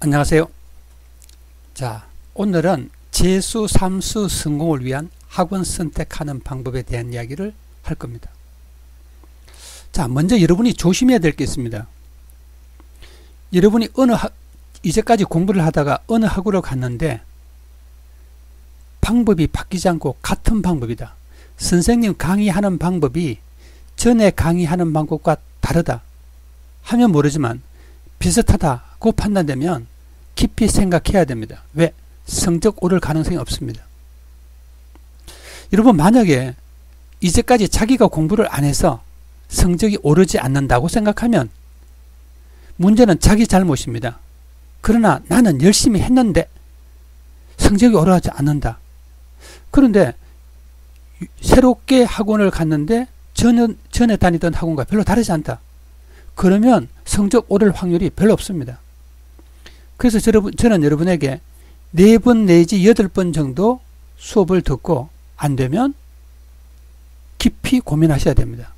안녕하세요. 자, 오늘은 재수, 삼수 성공을 위한 학원 선택하는 방법에 대한 이야기를 할 겁니다. 자, 먼저 여러분이 조심해야 될 게 있습니다. 여러분이 이제까지 공부를 하다가 어느 학원을 갔는데 방법이 바뀌지 않고 같은 방법이다. 선생님 강의하는 방법이 전에 강의하는 방법과 다르다 하면 모르지만 비슷하다고 판단되면 깊이 생각해야 됩니다. 왜? 성적 오를 가능성이 없습니다. 여러분, 만약에 이제까지 자기가 공부를 안 해서 성적이 오르지 않는다고 생각하면 문제는 자기 잘못입니다. 그러나 나는 열심히 했는데 성적이 오르지 않는다. 그런데 새롭게 학원을 갔는데 전에 다니던 학원과 별로 다르지 않다. 그러면 성적 오를 확률이 별로 없습니다. 그래서 저는 여러분에게 4번 내지 8번 정도 수업을 듣고 안 되면 깊이 고민하셔야 됩니다.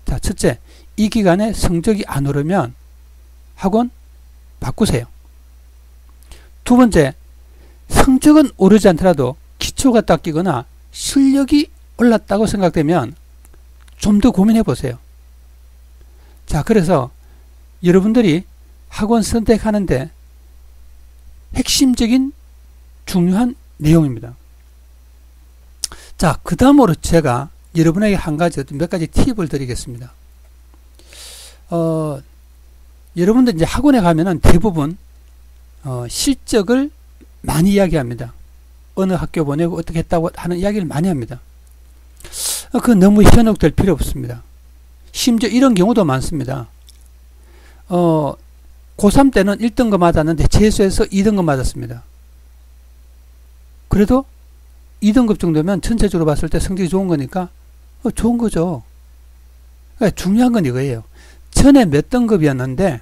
자, 첫째, 이 기간에 성적이 안 오르면 학원 바꾸세요. 두 번째, 성적은 오르지 않더라도 기초가 닦이거나 실력이 올랐다고 생각되면 좀 더 고민해 보세요. 자, 그래서 여러분들이 학원 선택하는데 핵심적인 중요한 내용입니다. 자, 그 다음으로 제가 여러분에게 몇 가지 팁을 드리겠습니다. 여러분들 이제 학원에 가면은 대부분 실적을 많이 이야기합니다. 어느 학교 보내고 어떻게 했다고 하는 이야기를 많이 합니다. 그 너무 현혹될 필요 없습니다. 심지어 이런 경우도 많습니다. 고3 때는 1등급 맞았는데 재수해서 2등급 맞았습니다. 그래도 2등급 정도면 전체적으로 봤을 때 성적이 좋은 거니까 좋은 거죠. 그러니까 중요한 건 이거예요. 전에 몇 등급이었는데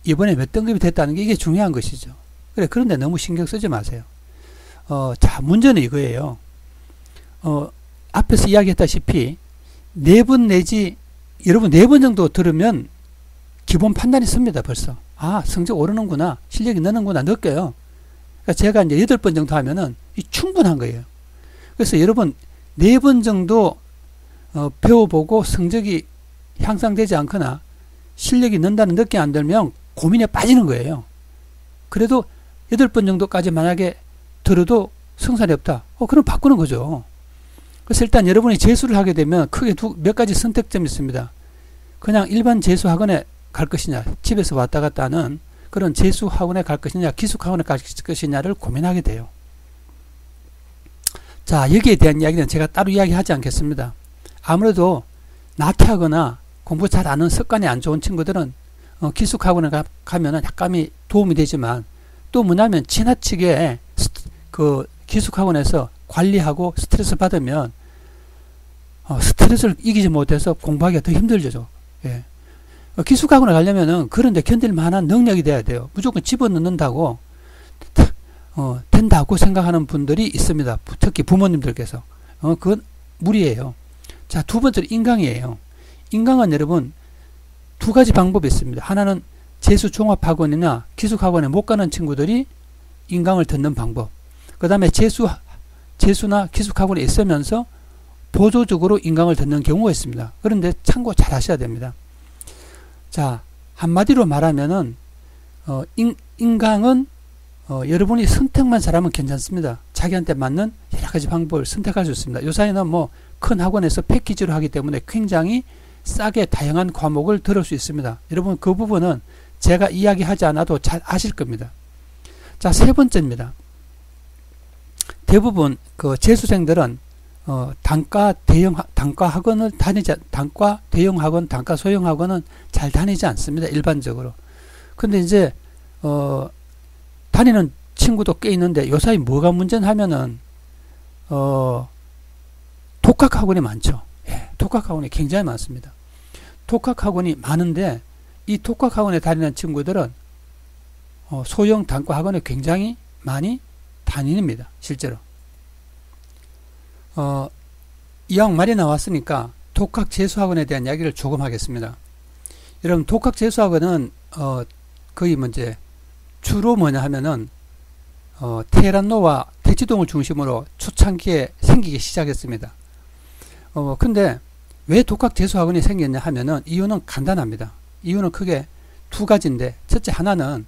이번에 몇 등급이 됐다는 게 이게 중요한 것이죠. 그런데 너무 신경 쓰지 마세요. 자, 문제는 이거예요. 앞에서 이야기했다시피 4번 내지 여러분 4번 정도 들으면 기본 판단이 씁니다. 벌써. 아, 성적 오르는구나, 실력이 느는구나 느껴요. 그러니까 제가 이제 8번 정도 하면은 충분한 거예요. 그래서 여러분 4번 정도 배워보고 성적이 향상되지 않거나 실력이 는다는 느낌이 안 들면 고민에 빠지는 거예요. 그래도 8번 정도까지 만약에 들어도 성산이 없다. 그럼 바꾸는 거죠. 그래서 일단 여러분이 재수를 하게 되면 크게 몇 가지 선택점이 있습니다. 그냥 일반 재수 학원에 갈 것이냐, 집에서 왔다 갔다 하는 그런 재수 학원에 갈 것이냐, 기숙 학원에 갈 것이냐를 고민하게 돼요. 자, 여기에 대한 이야기는 제가 따로 이야기하지 않겠습니다. 아무래도 나태하거나 공부 잘 아는 습관이 안 좋은 친구들은 기숙 학원에 가면은 약간이 도움이 되지만 또 뭐냐면 지나치게 그 기숙 학원에서 관리하고 스트레스 받으면 스트레스를 이기지 못해서 공부하기가 더 힘들죠. 예. 기숙학원에 가려면은 그런데 견딜 만한 능력이 돼야 돼요. 무조건 집어넣는다고 된다고 생각하는 분들이 있습니다. 특히 부모님들께서. 그건 무리예요. 자, 두 번째로 인강이에요. 인강은 여러분 두 가지 방법이 있습니다. 하나는 재수 종합학원이나 기숙학원에 못 가는 친구들이 인강을 듣는 방법. 그 다음에 재수나 기숙학원에 있으면서 보조적으로 인강을 듣는 경우가 있습니다. 그런데 참고 잘 하셔야 됩니다. 자, 한마디로 말하면은 인강은 여러분이 선택만 잘하면 괜찮습니다. 자기한테 맞는 여러 가지 방법을 선택할 수 있습니다. 요사이는 뭐 큰 학원에서 패키지로 하기 때문에 굉장히 싸게 다양한 과목을 들을 수 있습니다. 여러분 그 부분은 제가 이야기하지 않아도 잘 아실 겁니다. 자, 세 번째입니다. 대부분 그 재수생들은 단과 대형 학원, 단과 소형 학원은 잘 다니지 않습니다. 일반적으로. 근데 이제 다니는 친구도 꽤 있는데 요사이 뭐가 문제냐 하면은 독학학원이 많죠. 예, 독학학원이 굉장히 많습니다. 독학학원이 많은데 이 독학학원에 다니는 친구들은 소형 단과 학원에 굉장히 많이 다닙니다. 실제로. 이왕 말이 나왔으니까 독학 재수학원에 대한 이야기를 조금 하겠습니다. 여러분 독학 재수학원은 거의 이제 주로 뭐냐 하면은 테헤란로와 대치동을 중심으로 초창기에 생기기 시작했습니다. 근데 왜 독학재수학원이 생겼냐 하면은 이유는 간단합니다. 이유는 크게 두 가지인데, 첫째 하나는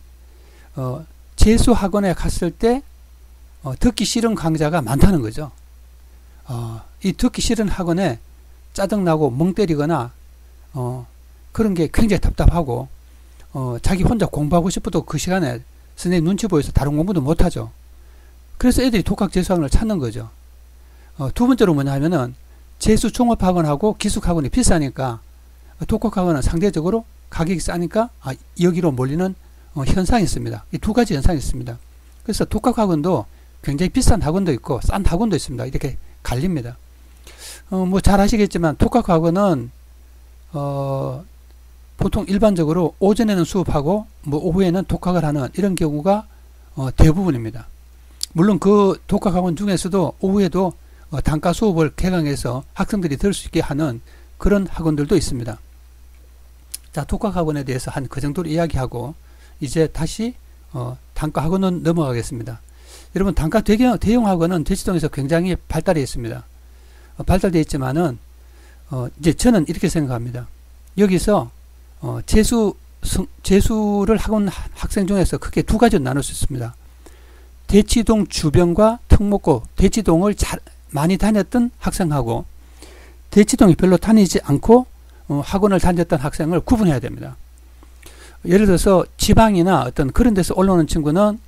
재수학원에 갔을 때 듣기 싫은 강좌가 많다는 거죠. 이 듣기 싫은 학원에 짜증나고 멍 때리거나 그런 게 굉장히 답답하고 자기 혼자 공부하고 싶어도 그 시간에 선생님 눈치 보여서 다른 공부도 못하죠. 그래서 애들이 독학재수학원을 찾는 거죠. 두 번째로 뭐냐 하면은 재수종합학원하고 기숙학원이 비싸니까 독학학원은 상대적으로 가격이 싸니까 여기로 몰리는 현상이 있습니다. 이 두 가지 현상이 있습니다. 그래서 독학학원도 굉장히 비싼 학원도 있고 싼 학원도 있습니다. 이렇게 갈립니다. 뭐 잘 아시겠지만 독학학원은 보통 일반적으로 오전에는 수업하고 뭐 오후에는 독학을 하는 이런 경우가 대부분입니다. 물론 그 독학학원 중에서도 오후에도 단과 수업을 개강해서 학생들이 들을 수 있게 하는 그런 학원들도 있습니다. 자, 독학학원에 대해서 한 그 정도로 이야기하고 이제 다시 단과 학원은 넘어가겠습니다. 여러분, 단과 대형 학원은 대치동에서 굉장히 발달해 있습니다. 발달되어 있지만은 이제 저는 이렇게 생각합니다. 여기서 재수를 학원 학생 중에서 크게 두 가지로 나눌 수 있습니다. 대치동 주변과 특목고, 대치동을 많이 다녔던 학생하고 대치동이 별로 다니지 않고 학원을 다녔던 학생을 구분해야 됩니다. 예를 들어서 지방이나 어떤 그런 데서 올라오는 친구는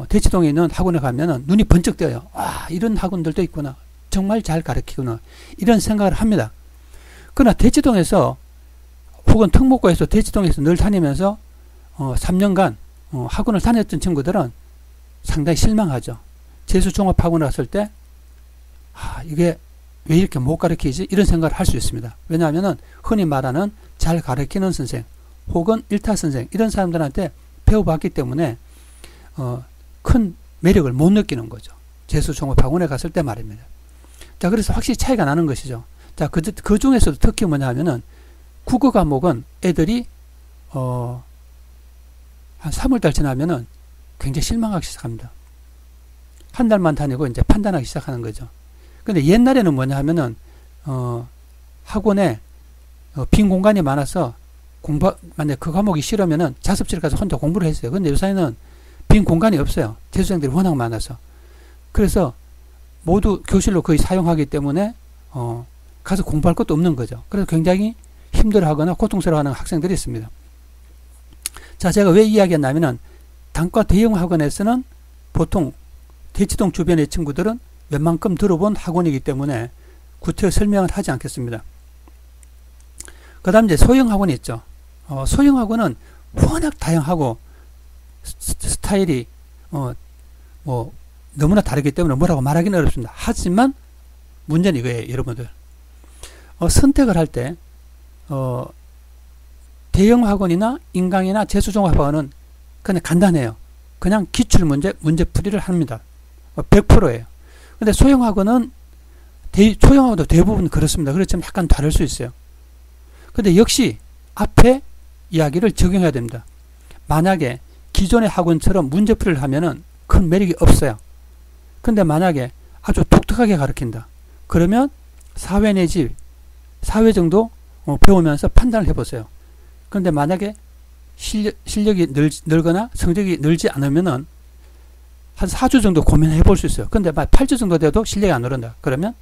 대치동에 있는 학원에 가면은 눈이 번쩍 떠요. 이런 학원들도 있구나. 정말 잘 가르치구나. 이런 생각을 합니다. 그러나 대치동에서 혹은 특목고에서 대치동에서 늘 다니면서 3년간 학원을 다녔던 친구들은 상당히 실망하죠. 재수종합학원을 갔을 때 이게 왜 이렇게 못 가르치지? 이런 생각을 할 수 있습니다. 왜냐하면 흔히 말하는 잘 가르치는 선생 혹은 일타 선생 이런 사람들한테 배워봤기 때문에 큰 매력을 못 느끼는 거죠. 재수종합학원에 갔을 때 말입니다. 자, 그래서 확실히 차이가 나는 것이죠. 자, 그 중에서도 특히 뭐냐 하면은 국어 과목은 애들이 한 3월달 지나면은 굉장히 실망하기 시작합니다. 한 달만 다니고 이제 판단하기 시작하는 거죠. 근데 옛날에는 뭐냐 하면은 학원에 빈 공간이 많아서 만약에 그 과목이 싫으면은 자습실 가서 혼자 공부를 했어요. 근데 요새는 빈 공간이 없어요. 재수생들이 워낙 많아서. 그래서 모두 교실로 거의 사용하기 때문에 가서 공부할 것도 없는 거죠. 그래서 굉장히 힘들어하거나 고통스러워하는 학생들이 있습니다. 자, 제가 왜 이야기했냐면은 단과 대형 학원에서는 보통 대치동 주변의 친구들은 웬만큼 들어본 학원이기 때문에 구태여 설명을 하지 않겠습니다. 그 다음 이제 소형 학원이 있죠. 소형 학원은 워낙 다양하고 스타일이 뭐 너무나 다르기 때문에 뭐라고 말하기는 어렵습니다. 하지만 문제는 이거예요, 여러분들. 선택을 할 때 대형 학원이나 인강이나 재수종합학원은 그냥 간단해요. 그냥 기출문제, 문제풀이를 합니다. 100%예요. 근데 소형학원은 소형학원도 대부분 그렇습니다. 그렇지만 약간 다를 수 있어요. 근데 역시 앞에 이야기를 적용해야 됩니다. 만약에 기존의 학원처럼 문제풀이를 하면은 큰 매력이 없어요. 근데 만약에 아주 독특하게 가르친다. 그러면 4회 내지 4회 정도 배우면서 판단을 해보세요. 그런데 만약에 실력이 늘거나 성적이 늘지 않으면은 한 4주 정도 고민해 볼 수 있어요. 근데 8주 정도 돼도 실력이 안 오른다. 그러면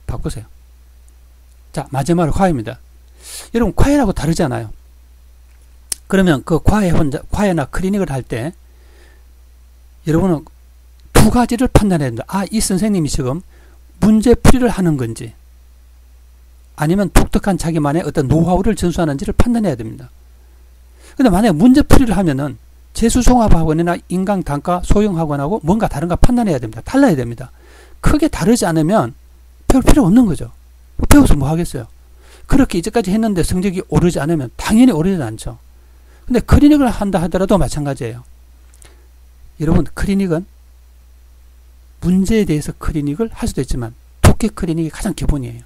바꾸세요. 자, 마지막으로 과외입니다. 여러분, 과외하고 다르잖아요. 그러면 그 과외나 클리닉을 할 때 여러분은 두 가지를 판단해야 된다. 이 선생님이 지금 문제풀이를 하는 건지 아니면 독특한 자기만의 어떤 노하우를 전수하는지를 판단해야 됩니다. 근데 만약에 문제풀이를 하면은 재수종합학원이나 인강 단과 소형학원하고 뭔가 다른가 판단해야 됩니다. 달라야 됩니다. 크게 다르지 않으면 배울 필요 없는 거죠. 배워서 뭐 하겠어요. 그렇게 이제까지 했는데 성적이 오르지 않으면 당연히 오르지 않죠. 근데 클리닉을 한다 하더라도 마찬가지예요. 여러분, 클리닉은 문제에 대해서 클리닉을 할 수도 있지만 독해 클리닉이 가장 기본이에요.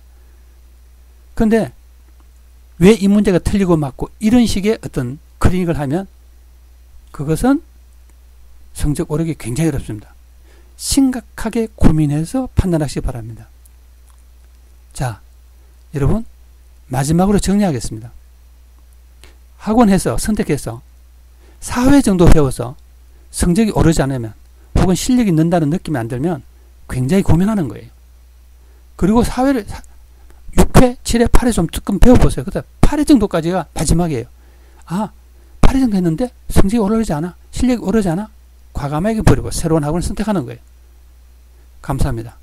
근데 왜 이 문제가 틀리고 맞고 이런 식의 어떤 클리닉을 하면 그것은 성적 오르기 굉장히 어렵습니다. 심각하게 고민해서 판단하시기 바랍니다. 자, 여러분 마지막으로 정리하겠습니다. 학원에서 선택해서 4회 정도 배워서 성적이 오르지 않으면 혹은 실력이 는다는 느낌이 안 들면 굉장히 고민하는 거예요. 그리고 4회를 6회, 7회, 8회 좀 조금 배워보세요. 그다음 8회 정도까지가 마지막이에요. 아, 8회 정도 했는데 성적이 오르지 않아? 실력이 오르지 않아? 과감하게 버리고 새로운 학원을 선택하는 거예요. 감사합니다.